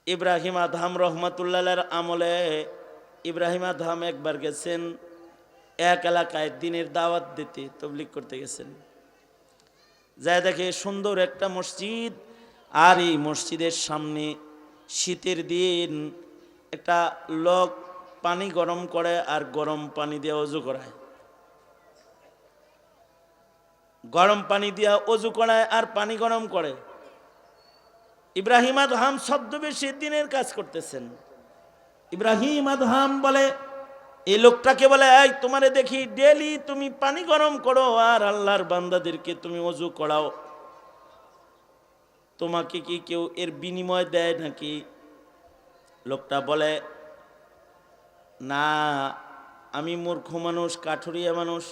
Ibrahim Adham রহমাতুল্লাহর আমলে Ibrahim Adham একবার গেছেন এক এলাকায় দিনের দাওয়াত দিতে, তবলিগ করতে গেছেন। যায় দেখে সুন্দর একটা মসজিদ, আর এই মসজিদের সামনে শীতের দিন একটা লোক পানি গরম করে আর গরম পানি দিয়ে অজু করায়, গরম পানি দিয়ে অজু করায় আর পানি গরম করে। ইব্রাহিম আদহাম ছদ্মবেশে দিনের কাজ করতেছেন। ইব্রাহিম আদহাম বলে, এই লোকটাকে বলে, এই তোমারে দেখি ডেলি তুমি পানি গরম করো আর আল্লাহর বান্দাদেরকে তুমি অজু করাও, তোমাকে কি কেউ এর বিনিময় দেয় নাকি? লোকটা বলে, না, আমি মূর্খ মানুষ, কাঠুরিয়া মানুষ,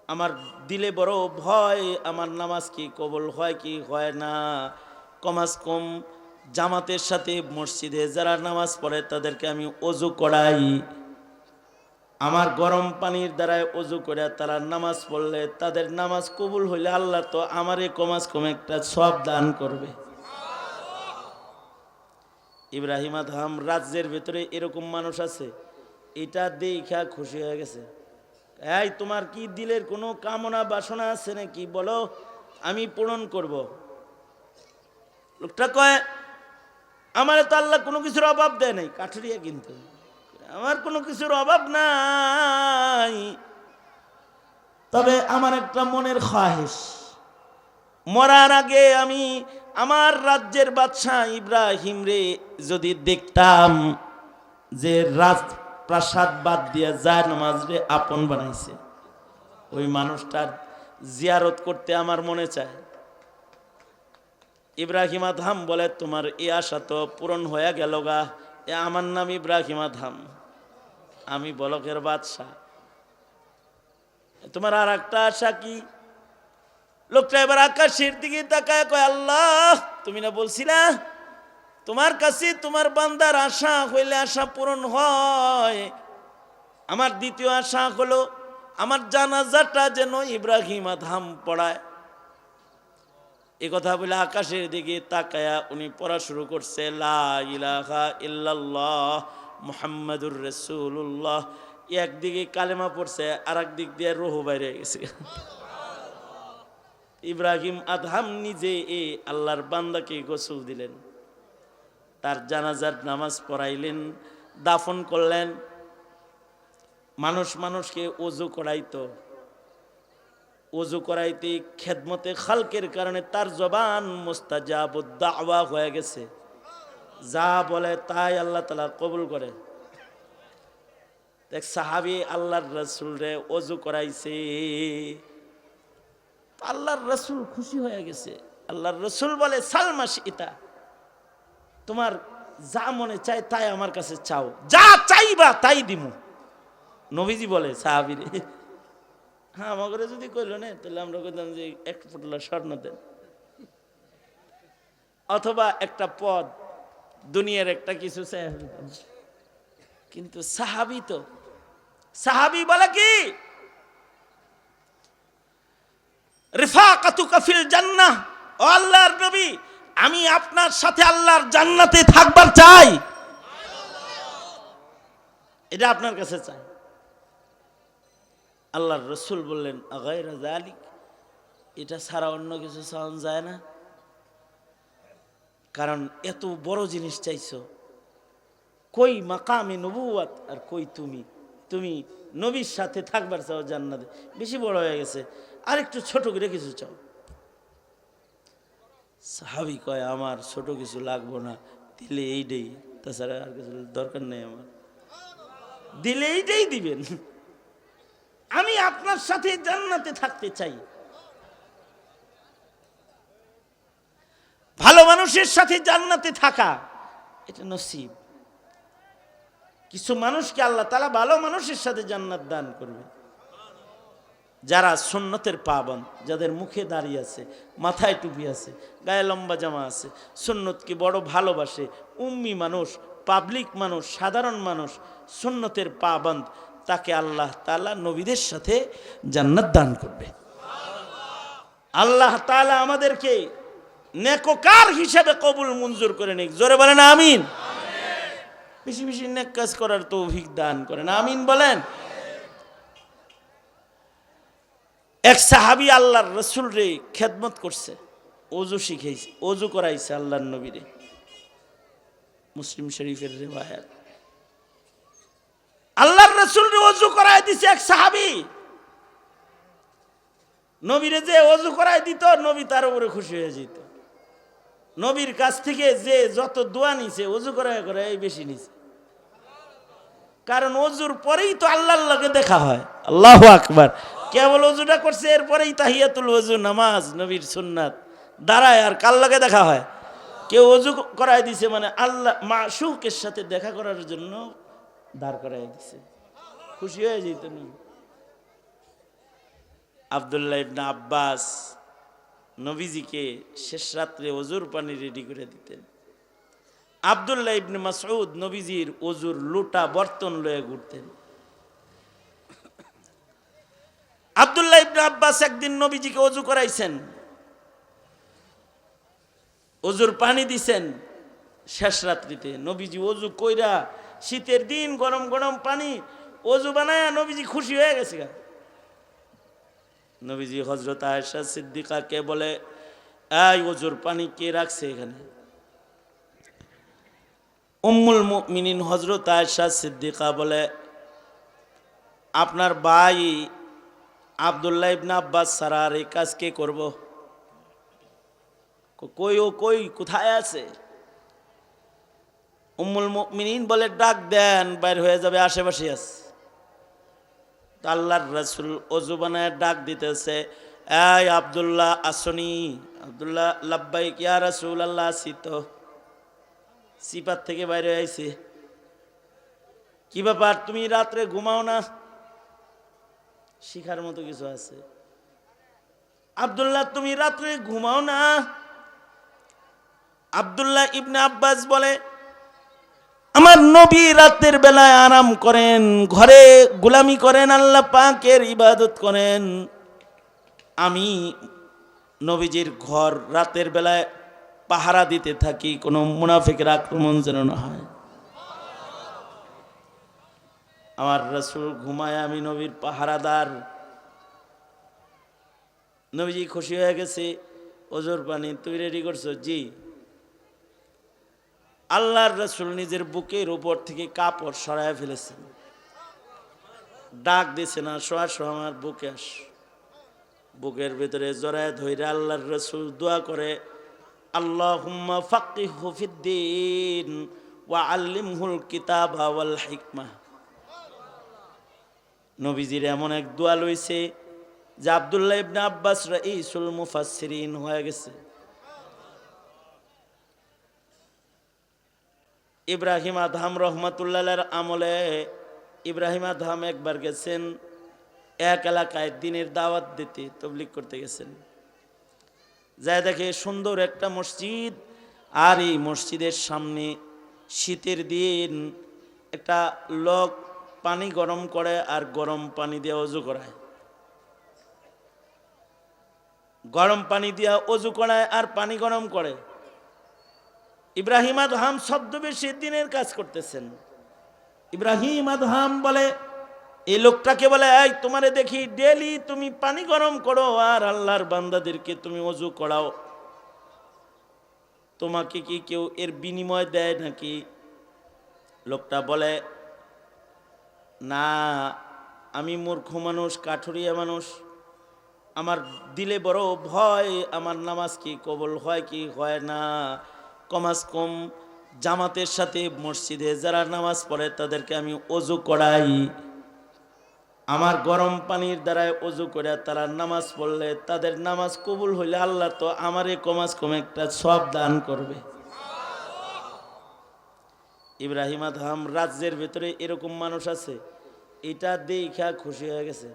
আমার দিলে বড় ভয়, আমার নামাজ কি কবুল হয় কি হয় না। কমাস কম জামাতের সাথে মসজিদে যারা নামাজ পড়ে তাদেরকে আমি অজু করাই, আমার গরম পানির দ্বারায় অজু করে তারা নামাজ পড়লে তাদের নামাজ কবুল হইলে আল্লাহ তো আমারে কমাস কম একটা সওয়াব দান করবে। ইব্রাহিম আদহাম রাজ্যের ভেতরে এরকম মানুষ আছে, এটা দেখা খুশি হয়ে গেছে। এই তোমার কি দিলের কোনো কামনা বাসনা আছে নাকি, বলো, আমি পূরণ করব। লোকটা কয়, আমার তো আল্লাহ কোনো কিছুর অভাব দেয় নাই, কাঠুরিয়া কিন্তু, আমার কোনো কিছুর অভাব নাই, তবে আমার একটা মনের খাহিশ, মরার আগে আমি আমার রাজ্যের বাদশাহ ইব্রাহিম রে যদি দেখতাম যে রাজপ্রাসাদ বাদ দিয়ে যায় নামাজ রে আপন বানাইছে, ওই মানুষটার জিয়ারত করতে আমার মনে চায়। ইব্রাহিম আদহাম বলে, তোমার এই আশা তো পূরণ হয়ে গেল গা, আমার নাম ইব্রাহিম আদহাম, আমি বলকের বাদশাহ, তোমার আর একটা আশা কি? লোকটা এবার আকাশের দিকে তাকায় কয়, আল্লাহ তুমি না বলছিলা তোমার কাছে তোমার বান্দার আশা হইলে আশা পূরণ হয়, আমার দ্বিতীয় আশা হলো আমার জানাজাটা যেন ইব্রাহিম আদহাম পড়ায়। এই কথা বলে আকাশের দিকে তাকায়া উনি পড়া শুরু করছে, লা ইলাহা ইল্লাল্লাহ মুহাম্মাদুর রাসূলুল্লাহ। একদিকে কালেমা পড়ছে, আর এক দিক দিয়ে রূহ বাইরে গেছে। ইব্রাহিম আদহাম নিজে এই আল্লাহর বান্দাকে গোসল দিলেন, তার জানাজার নামাজ পড়াইলেন, দাফন করলেন। মানুষকে অজু করাইতো, অজু করাইতে খেদমতে খালকের কারণে তার জবান মুস্তাজাবুদ দাওয়া হয়ে গেছে, যা বলে তাই আল্লাহ তাআলা কবুল করে। দেখ, সাহাবী আল্লাহর রাসূল রে অজু করাইছে, আল্লাহর রাসূল খুশি হয়ে গেছে। আল্লাহর রাসূল বলে, সালমাস ইতা, তোমার যা মনে চায় তাই আমার কাছে চাও, যা চাইবা তাই দিমু। নবীজি বলে সাহাবীরে, হ্যাঁ আমাকে যদি কইল না তাহলে আমরা কইতাম যে এক ফুটলা স্বর্ণ দেন, অথবা একটা পদ, দুনিয়ার একটা কিছু চাই। কিন্তু সাহাবী বলে কি, রিফাকাতুকা ফিল জান্নাহ, ও আল্লাহর নবী, আমি আপনার সাথে আল্লাহর জান্নাতে থাকবার চাই, এটা আপনার কাছে চাই। আল্লাহর রাসূল বললেন, আগায়রা যালিক, এটা ছাড়া অন্য কিছু চাওয়া যায় না, কারণ এত বড় জিনিস চাইছো, কই মাকামে নবুয়াত আর কই তুমি নবীর সাথে থাকবার চাও জান্নাতে, বেশি বড় হয়ে গেছে, আর একটু ছোট করে কিছু চাও। সাহাবী কয়, আমার ছোট কিছু লাগবো না, দিলে এইটাই, তাছাড়া আর কিছু দরকার নেই, আমার দিলে এইটাই দিবেন, আমি আপনার সাথে জান্নাতে থাকতে চাই। ভালো মানুষের সাথে জান্নাতে থাকা এটা নসিব। কিছু মানুষকে আল্লাহ তাআলা ভালো মানুষের সাথে জান্নাত দান করবে, যারা সুন্নতের পাবন্দ, যাদের মুখে দাঁড়িয়ে আছে, মাথায় টুপি আছে, গায়ে লম্বা জামা আছে, সুন্নতকে বড় ভালোবাসে, উম্মি মানুষ, পাবলিক মানুষ, সাধারণ মানুষ, সুন্নতের পাবন্দ, তাকে আল্লাহ তাআলা নবীদের সাথে জান্নাত দান করবে। আল্লাহ তাআলা আমাদেরকে নেককার হিসাবে কবুল মঞ্জুর করে নিক। জোরে বলেন আমিন। বেশি বেশি নেক কাজ করার তৌফিক দান করেন, আমিন বলেন। এক সাহাবী আল্লাহর রাসূল রে খেদমত করছে, ওযু শিখাইছে, ওযু করাইছে আল্লাহর নবীরে। মুসলিম শরীফের রিওয়ায়াত। আল্লাহর রাসূল রে ওযু করাই দিছে এক সাহাবী। নবীরে যে ওযু করাই দিত, নবী তার উপরে খুশি হয়ে যেত। নবীর কাছ থেকে যে যত দোয়া নিছে, ওযু করায় করায় বেশি নিছে। কারণ ওযুর পরেই তো আল্লাহর লগে দেখা হয়। আল্লাহু আকবার। কেবল ওযুটা করছে, এরপরেই তাহিয়াতুল ওযু নামাজ, নবীর সুন্নাত দাঁড়ায়, আর কার লগে দেখা হয়? কেউ ওযু করায় দিছে মানে আল্লাহ মাশউকের সাথে দেখা করার জন্য দাঁড় করায় দিছে, খুশি হয়ে যেত নবী। আব্দুল্লাহ ইবনে আব্বাস নবীজিকে শেষ রাত্রে ওযুর পানি রেডি করে দিতেন। আব্দুল্লাহ ইবনে মাসউদ নবীজির ওযুর লোটা বর্তন লয়ে ঘুরতেন। আব্দুল্লাহ ইবনে আব্বাস একদিন নবীজিকে ওযু করাইছেন, ওযুর পানি দিছেন শেষ রাত্রিতে। নবীজি ওযু কইরা, শীতের দিন গরম গরম পানি, ওযু বানায়া নবীজি খুশি হয়ে গেছে। নবীজি হযরত আয়েশা সিদ্দিকাকে বলে, এই ওযুর পানি কে রাখছে এখানে? উম্মুল মুমিনিন হযরত আয়েশা সিদ্দিকা বলে, আপনার ভাই আব্দুল্লাহ ইবনে আব্বাস ছাড়া আর এই কাজ কে করব? কই ও কই, কোথায় আছে? উম্মুল মুমিনিন বলে, ডাক দেন, বাইর হয়ে যাবে, আশেপাশে আছে। আল্লাহর রাসূল ওযু বানায় ডাক দিতেছে, এই আব্দুল্লাহ আসনি? আব্দুল্লাহ লাব্বাইক ইয়া রাসূলুল্লাহ, আসি তো। সিপাত থেকে বাইরে আইছে। কি ব্যাপার, তুমি রাত্রে ঘুমাও না? শিখার মতো কিছু আছে। আব্দুল্লাহ তুমি রাত্রে ঘুমাও না? আব্দুল্লাহ ইবনে আব্বাস বলে, আমার নবী রাতের বেলায় আরাম করেন, ঘরে গোলামি করেন, আল্লাহ পাকের ইবাদত করেন। আমি নবীজির ঘর রাতের বেলায় পাহারা দিতে থাকি, কোনো মুনাফিকের আক্রমণ যেন না হয়। আমার রাসূল ঘুমায়, আমি নবীর পাহারাদার। নবীজি খুশি হয়ে গেছে, ওযুর পানি তুই রেডি করছো? জি। আল্লাহর রাসূল নিজের বুকের উপর থেকে কাপড় সরায় ফেলেছেন, ডাক দিছে না, শোয়া আমার বুকে আস। বুকের ভিতরে জড়ায় ধইরা আল্লাহর রাসূল দোয়া করে, আল্লাহুম্মা ফাক্কিহহু ফিদ্দীন ওয়া আল্লিমহুল কিতাবা ওয়াল হিকমা। নবীজির এমন এক দোয়া লইছে যে আব্দুল্লাহ ইবনে আব্বাস রাইসুল মুফাসসিরিন হয়ে গেছে। ইব্রাহিম আদহাম রহমাতুল্লাহর আমলে ইব্রাহিম আদহাম একবার গেছেন এক এলাকায় দিনের দাওয়াত দিতে, তাবলীগ করতে গেছেন। যায় দেখে সুন্দর একটা মসজিদ, আর এই মসজিদের সামনে শীতের দিন একটা লোক পানি গরম করে আর গরম পানি দিয়ে ওযু করায়। গরম পানি দিয়ে ওযু করায় আর পানি গরম করে। ইব্রাহিম আদহাম ছদ্মবেশে দিনের কাজ করতেছেন। ইব্রাহিম আদহাম বলে, এই লোকটাকে বলে, এই তোমারে দেখি ডেলি তুমি পানি গরম করো আর আল্লাহর বান্দাদেরকে তুমি ওযু করাও, তোমাকে কি কেউ এর বিনিময় দেয় নাকি? লোকটা বলে, না, আমি মূর্খ মানুষ, কাঠুরিয়া মানুষ, আমার দিলে বড় ভয়, আমার নামাজ কি কবুল হয় কি হয় না। কমাস কম জামাতের সাথে মসজিদে যারা নামাজ পড়ে তাদেরকে আমি ওযু করাই। আমার গরম পানির দ্বারায় ওযু করে তারা নামাজ পড়লে, তাদের নামাজ কবুল হইলে আল্লাহ তো আমারে কমাস কম একটা সওয়াব দান করবে। ইব্রাহিম আদহাম রাজ্যের ভেতরে এরকম মানুষ আছে, এটা দেখা খুশি হয়ে গেছে।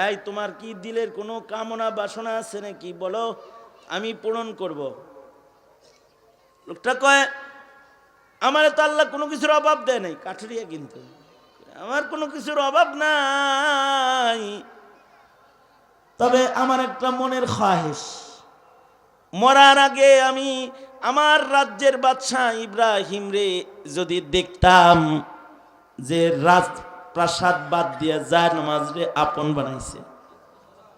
এই তোমার কি দিলের কোনো কামনা বাসনা আছে নাকি, বলো, আমি পূরণ করব। লোকটা কয়, আমার তো আল্লাহ কোনো কিছুর অভাব দেয় নাই, কাঠুরিয়া কিন্তু, আমার কোনো কিছুর অভাব নাই, তবে আমার একটা মনের খাহিশ, মরার আগে আমি আমার রাজ্যের বাদশাহ ইব্রাহিম রে যদি দেখতাম যে রাজপ্রাসাদ বাদ দিয়ে যায় নামাজ রে আপন বানাইছে,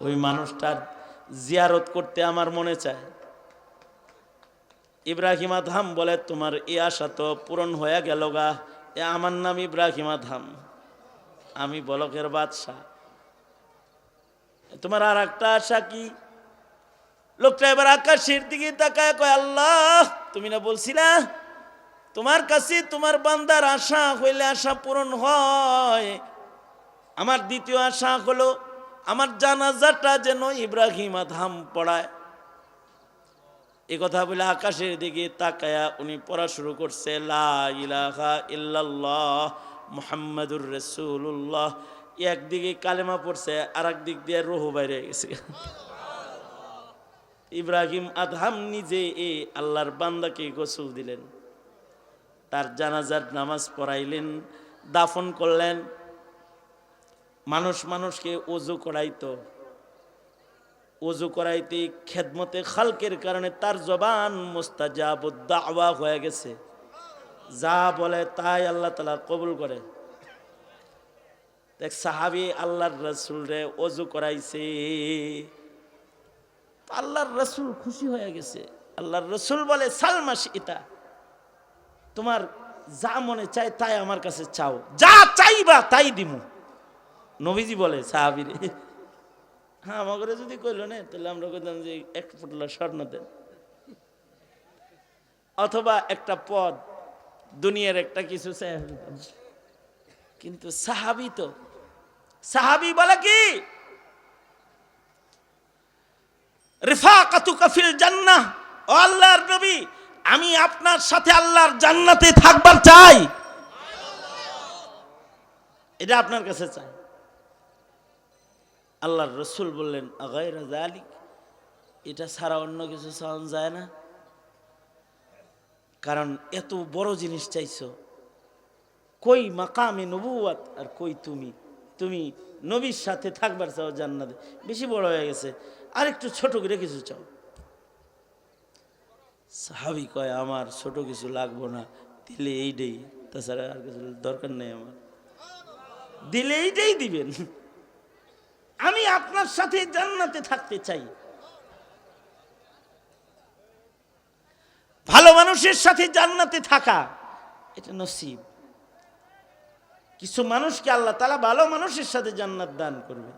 ওই মানুষটার জিয়ারত করতে আমার মনে চায়। ইব্রাহিম আদহাম বলে, তোমার এই আশা তো পূরণ হয়ে গেল গা। আমার নাম ইব্রাহিম আদহাম, আমি বলকের বাদশাহ। তোমার আর একটা আশা কি? লোকটা এবার আকাশের দিকে তাকায় কয়, আল্লাহ তুমি না বলছিলা তোমার কাছে তোমার বান্দার আশা হইলে আশা পূরণ হয়। আমার দ্বিতীয় আশা হলো আমার জানাজাটা যেন ইব্রাহিম আদহাম পড়ায়। এই কথা বলে আকাশের দিকে তাকায়া উনি পড়া শুরু করছে, লা ইলাহা ইল্লাল্লাহ মুহাম্মাদুর রাসূলুল্লাহ। একদিকে কালেমা পড়ছে, আর একদিক দিয়ে রুহ বাইরে গেছে। ইব্রাহিম আদহাম নিজে এই আল্লাহর বান্দাকে গোসল দিলেন, তার জানাজার নামাজ পড়াইলেন, দাফন করলেন। মানুষকে ওযু করাইতো, ওযু করাইতে খেদমতে খালকের কারণে তার জবান মুস্তাজাবুদ দাওয়া হয়ে গেছে, যা বলে তাই আল্লাহ তাআলা কবুল করে। দেখ সাহাবী আল্লাহর রাসূল রে ওযু করাইছে, আল্লাহর রাসূল খুশি হয়ে গেছে। আল্লাহর রাসূল বলে, সালমাশ ইতা, তোমার যা মনে চায় তাই আমার কাছে চাও, যা চাইবা তাই দিমু। নবীজি বলে সাহাবীরে, হ্যাঁ আমাকে যদি কইল না তাহলে আমরা কইতাম যে এক ফুটলা স্বর্ণ দেন, অথবা একটা পদ, দুনিয়ার একটা কিছু চাই। কিন্তু সাহাবী বলে কি, রিফাকাতুকা ফিল জান্নাহ, ও আল্লাহর নবী আমি আপনার সাথে আল্লাহর জান্নাতে থাকবার চাই, এটা আপনার কাছে চাই। আল্লাহর রাসূল বললেন, আগায়রা যালিক, এটা ছাড়া অন্য কিছু চাওয়া যায় না, কারণ এত বড় জিনিস চাইছো। কই মাকামে নবুয়াত, আর কই তুমি নবীর সাথে থাকবার চাও জান্নাতে, বেশি বড় হয়ে গেছে, আর একটু ছোট করে কিছু চাও। সাহাবী কয়, আমার ছোট কিছু লাগবো না, দিলে এইটাই, তাছাড়া আর কিছু দরকার নেই আমার, দিলে এইটাই দিবেন, আমি আপনার সাথে জান্নাতে থাকতে চাই। ভালো মানুষের সাথে জান্নাতে থাকা এটা নসিব। কিছু মানুষকে আল্লাহ তাআলা ভালো মানুষের সাথে জান্নাত দান করবে,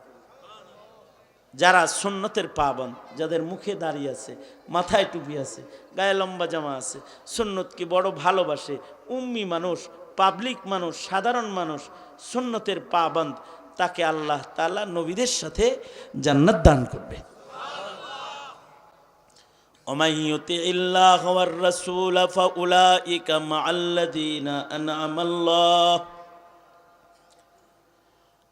যারা সুন্নতের পাবন্দ, যাদের মুখে দাড়ি আছে, মাথায় টুপি আছে, গায়ে লম্বা জামা আছে, সুন্নতকে বড় ভালোবাসে, উম্মি মানুষ, পাবলিক মানুষ, সাধারণ মানুষ, সুন্নতের পাবন্দ, তাকে আল্লাহ তাআলা নবীদের সাথে জান্নাত দান করবে। ومن يطع الله والرسول فأولئك مع الذين أنعم الله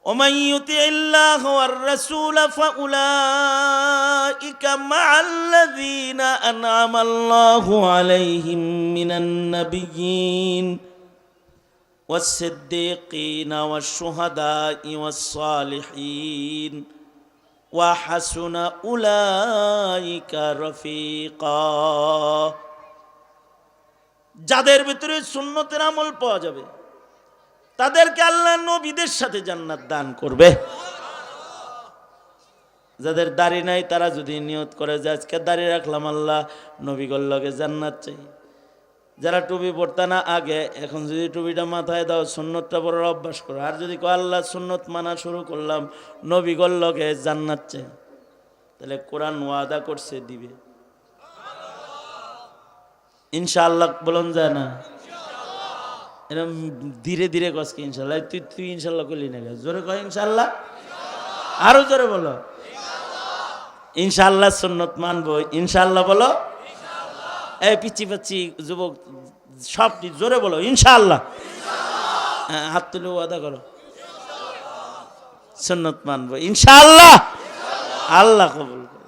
ومن يطع الله والرسول فأولئك مع الذين أنعم الله عليهم من النبيين والصديقين والشهداء والصالحين وحسن أولئك رفيقا। যাদের ভিতরে সুন্নতের আমল পাওয়া যাবে তাদেরকে আল্লাহ নবীদের সাথে জান্নাত দান করবে। যাদের দাড়ি নাই তারা যদি নিয়ত করে যে আজকে দাড়ি রাখলাম, আল্লাহ নবীগণ লগে জান্নাত চাই। যারা টুপি পড়তে না আগে, এখন যদি টুপিটা মাথায় দাও, সুন্নতটা পড়ার অভ্যাস করো, আর যদি আল্লাহ সুন্নত মানা শুরু করলাম, নবীগণ লগে জান্নাত চাই, তাহলে কোরআন ওয়াদা করছে দিবে ইনশাআল্লাহ। বলুন যায় না এরকম ধীরে ধীরে কসকে ইনশাআল্লাহ, তুই ইনশাআল্লাহ করলি না, জোরে কয় ইনশাআল্লাহ, আরো জোরে বলো ইনশাআল্লাহ। সুন্নত মানবো ইনশাআল্লাহ, বলো এই পিচ্ছি পাচ্ছি যুবক সব জোরে বলো ইনশাআল্লাহ, হাত তুলে ওয়াদা করো সুন্নত মানবো ইনশাআল্লাহ, আল্লাহ কবুল করে।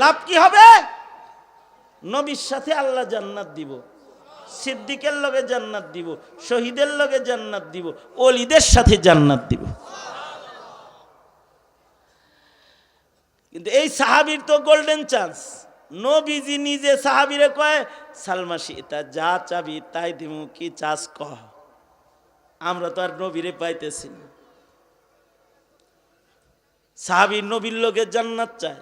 লাভ কি হবে? নবীর সাথে আল্লাহ জান্নাত দিব, সিদ্দিকের লগে জান্নাত দিব, শহীদের লগে জান্নাত দিব, ওলিদের সাথে জান্নাত দিব। কিন্তু এই সাহাবীর তো গোল্ডেন চান্স, নবীজি নিজে সাহাবীরে কয় সালমাসি এটা যা চাবি তাই দিমু, কি চাস কহ। আমরা তো আর নবীরে পাইতেছি না। সাহাবী নবীর লোকে জান্নাত চায়।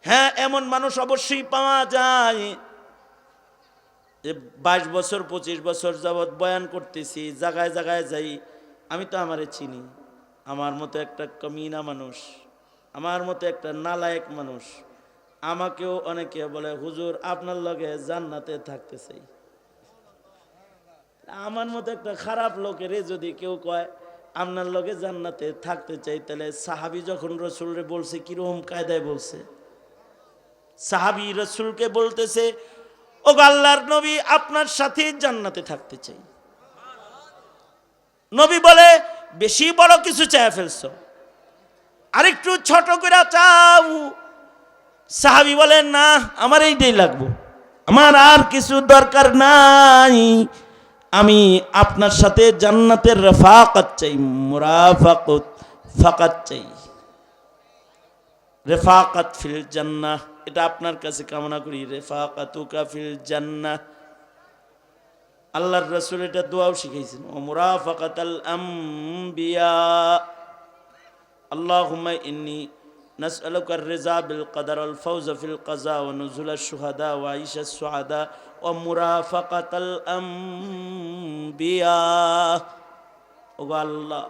হ্যাঁ, এমন মানুষ অবশ্যই পাওয়া যায় যে 22 বছর 25 বছর যাবৎ বয়ান করতেছি, জায়গায় জায়গায় যাই, আমি তো আমারে চিনি। আমার মতো একটা কমিনা মানুষ, আমার মতো একটা নালায়েক মানুষ, আমাকেও অনেকে বলে হুজুর আপনার লগে জান্নাতে থাকতে চাই। আমার মতো একটা খারাপ লোকের যদি কেউ কয় আপনার লগে জান্নাতে থাকতে চাই, তাহলে সাহাবী যখন রসুলরে বলছে কিরকম কায়দায় বলছে। সাহাবী রসুলকে বলতেছে ও আল্লাহর নবী আপনার সাথে জান্নাতে থাকতে চাই। নবী বলে বেশি বড় কিছু চায় ফেলছো, আরেকটু ছোট করে চাও। সাহাবী বলেন না, আমার এইটাই লাগবো, আমার আর কিছু দরকার নাই, আমি আপনার সাথে জান্নাতের রেফাকত চাই, মুরাফাকত ফাকাত চাই, রেফাকত ফিল জান্নাহ, এটা আপনার কাছে কামনা করি, রেফাকাতুকা ফিল জান্নাহ। আল্লাহর রাসূল এটা দোয়াও শিখাইছেন, ও মুরাফাকাতাল আম্বিয়া, আল্লাহুম্মা ইন্নী নাসআলুকা আর-রিজা বিল কদর ওয়াল ফাওজ ফিল কাযা ওয়া নুজুল আশ-শুহাদা ওয়া আইশা আস-সুআদা ওয়া মুরাফাকাতাল আম্বিয়া। ও আল্লাহ,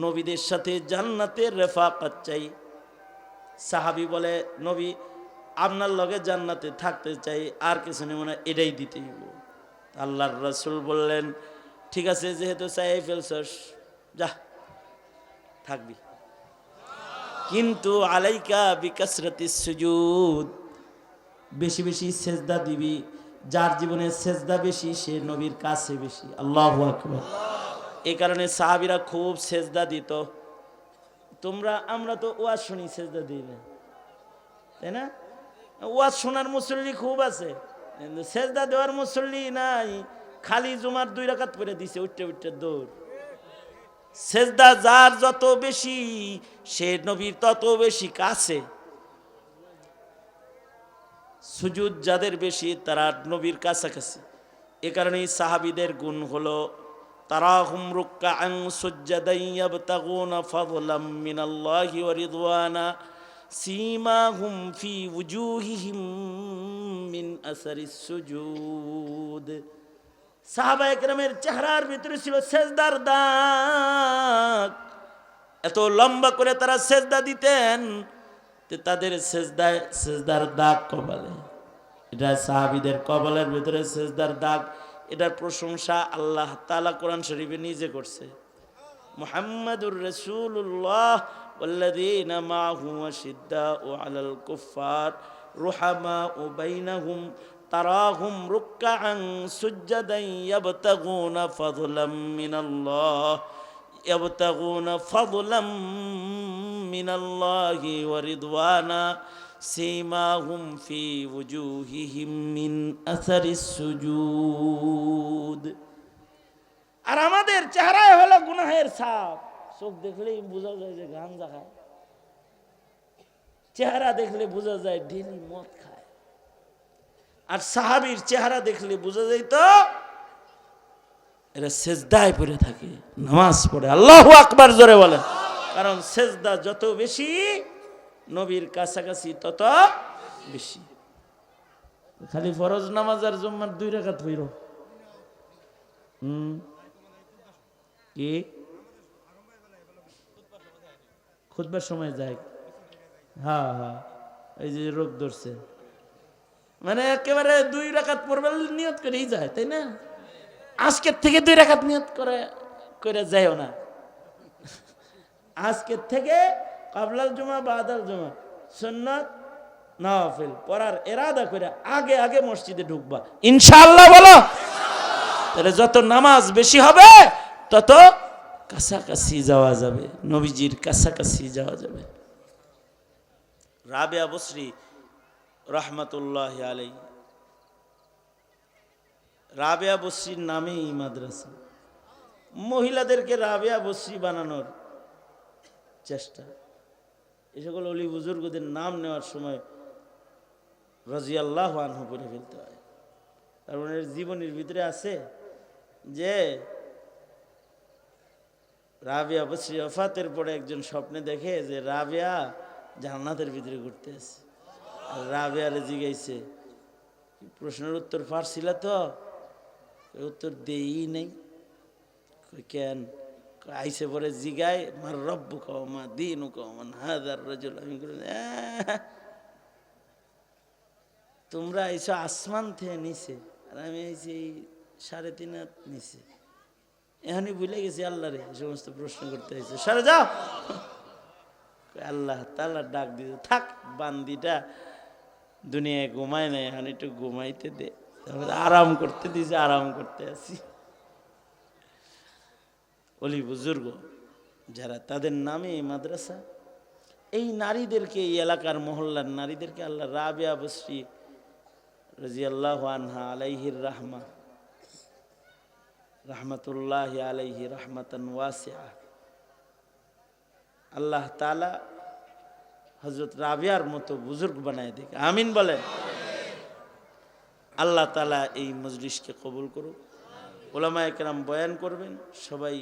নবীদের সাথে জান্নাতের রেফাকত চাই। সাহাবী বলে নবী আপনার লগে জান্নাতে থাকতে চাই, আর কিছু নেই, মনে এটাই দিতে হইব। আল্লাহর রাসূল বললেন ঠিক আছে, যেহেতু চাই ফেলছস যা থাকবি, কিন্তু আলাইকা বিকাসরাতিস সুজুদ, বেশি বেশি সেজদা দিবি। যার জীবনে সেজদা বেশি সে নবীর কাছে বেশি। আল্লাহু আকবার। এই কারণে সাহাবীরা খুব সেজদা দিত। আমরা তো ওয়াজ শুনি, সেজদা দিই না, তাই না? ওয়াজ শোনার মুসল্লি খুব আছে, কিন্তু সেজদা দেওয়ার মুসল্লি নাই। খালি জুমার 2 রাকাত পড়ে দিছে, উঠতে উঠতে দৌড়। সেজদা যার যত বেশি সে নবীর তত বেশি কাছে। সুজুদ যাদের বেশি তারা নবীর কাছাকাছি। এ কারণেই সাহাবীদের গুণ হলো তারাহুম রুকআন সুজদান ইয়াবতাগুনা ফাদলাম মিনাল্লাহি ওয়া রিদওয়ানা সীমাহুম ফি ওয়ুজুহিহিম মিন আসারিস সুজুদ। সাহাবায়ে কেরামের চেহারার ভিতরে ছিল সেজদার দাগ, এত লম্বা করে তারা সেজদা দিতেন যে তাদের সেজদার দাগ কপালে। এটা সাহাবীদের কপালের ভিতরে সেজদার দাগ, এটার প্রশংসা আল্লাহ তাআলা কোরআন শরীফে নিজে করছে। মুহাম্মাদুর রাসূলুল্লাহ ওয়াল্লাযীনা মাআহু আশিদ্দাউ আলাল কুফফার রুহামাউ বাইনাহুম তারাহুম রুকআন সুজদান ইয়াবতাগুনা ফাদলাম মিনাল্লাহ ওয়া রিদওয়ানা সীমাহুম ফি ওয়ুজুহিহিম মিন আসারিস সুজুদ। আর আমাদের চেহারায় হলো গুনাহের ছাপ। চোখ দেখলেই বোঝা যায় যে গাঞ্জা খায়, চেহারা দেখলে বোঝা যায় ডেলি মদ খায়। আর সাহাবীর চেহারা দেখলে বোঝা যায় তো এরা সেজদায় পড়ে থাকে, নামাজ পড়ে। আল্লাহু আকবার জোরে বলেন। কারণ সেজদা যত বেশি নবীর কাছাকাছি তত বেশি। খালি ফরজ নামাজ আর জুম্মার 2 রাকাত পড়ো, কি খুতবার সময় যায়। হ্যাঁ হ্যাঁ, এই যে রোগ ধরছে, মানে একেবারে 2 রাকাত পড়বে নিয়ত করেই যায়, তাই না? আজকের থেকে 2 রাকাত নিয়ত করে যায়ও না। আজকের থেকে কাবলাল জুমা বাদাল জুমা সুন্নাত নওয়াফিল পড়ার ইরাদা করে আগে আগে মসজিদে ঢুকবা ইনশাআল্লাহ। বলো, তাহলে যত নামাজ বেশি হবে তত কাছাকাছি যাওয়া যাবে, নবীজির কাছাকাছি যাওয়া যাবে। রাবেয়া বসরি রহমাতুল্লাহি আলাইহি, রাবেয়া বসরির নামেই মাদ্রাসা। মহিলাদেরকে রাবেয়া বসরি বানানোর চেষ্টা। এই সকল অলি বুজুর্গদের নাম নেওয়ার সময় রাদিয়াল্লাহু আনহু পড়ে ফেলতে হয়। তার মানে জীবনের ভিতরে আছে যে রাবিয়া বসরি ওফাতের পরে একজন স্বপ্নে দেখে যে রাবিয়া জান্নাতের ভিতরে ঘুরতে আছে। আর রাবিয়ারে জিগাইছে, প্রশ্নের উত্তর পারছিল তো? উত্তর দেই নেই। কেন? আইসে পরে জিগায়, মার রব্বু কওমা দিনু কওমান হাদার রাজুল। আমি তোমরা আইসো আসমান থেকে নিচে, আর আমি আইছি 3.5 হাত নিচে। এখানে ভুলে গেছি আল্লাহ রে সমস্ত প্রশ্ন করতে হয়েছে। সরে যাও। আল্লাহ তাআলা ডাক দিতে, থাক বান্দিটা দুনিয়ায় ঘুমায় নাই, এখন একটু ঘুমাইতে দে। তারপরে আরাম করতে দিয়েছে, আরাম করতে আছি। অলি বুজুর্গ যারা, তাদের নামে এই মাদ্রাসা। এই নারীদেরকে, এই এলাকার মহল্লার নারীদেরকে আল্লাহ রাবিয়া বসরি রাদিয়াল্লাহু আনহা আলাইহির রাহমা, রাহমাতুল্লাহি আলাইহি রাহমাতান ওয়াসিআ, আল্লাহ তাআলা হযরত রাবিয়ার মতো বুজুর্গ বানায় দিক। আমিন বলেন। আল্লাহ তাআলা এই মজলিসকে কবুল করুক। উলামায়ে কেরাম বয়ান করবেন, সবাই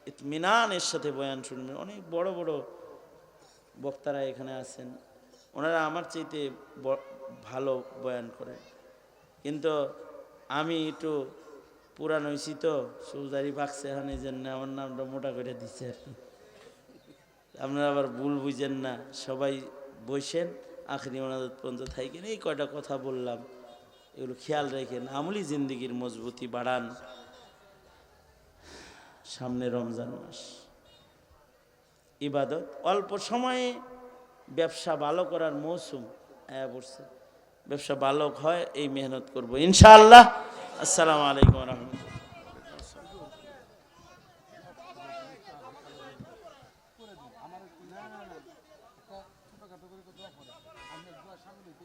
ইতমিনানের সাথে বয়ান শুনবেন। অনেক বড় বড় বক্তারা এখানে আছেন, ওনারা আমার চাইতে ভালো বয়ান করেন, কিন্তু আমি একটু পুরান হয়েছি তো, সৌদারি পাকছে এখানে, এই জন্য আমার নামটা মোটা করে দিচ্ছে আর কি। আপনারা আবার ভুল বুঝেন না, সবাই বসেন, আখরি মোনাজাত পর্যন্ত থাকেন। এই কয়টা কথা বললাম, এগুলো খেয়াল রেখেন, আমলি জিন্দিগির মজবুতি বাড়ান। সামনে রমজান মাস, ইবাদত, অল্প সময়ে ব্যবসা ভালো করার মৌসুম আয়া পড়ছে। ব্যবসা ভালো হয় এই মেহনত করব ইনশাআল্লাহ। আসসালামু আলাইকুম ওয়া রাহমাতুল্লাহ। ছোটখাটো করে কথা পড়ে আমি একবার সামনে দিতে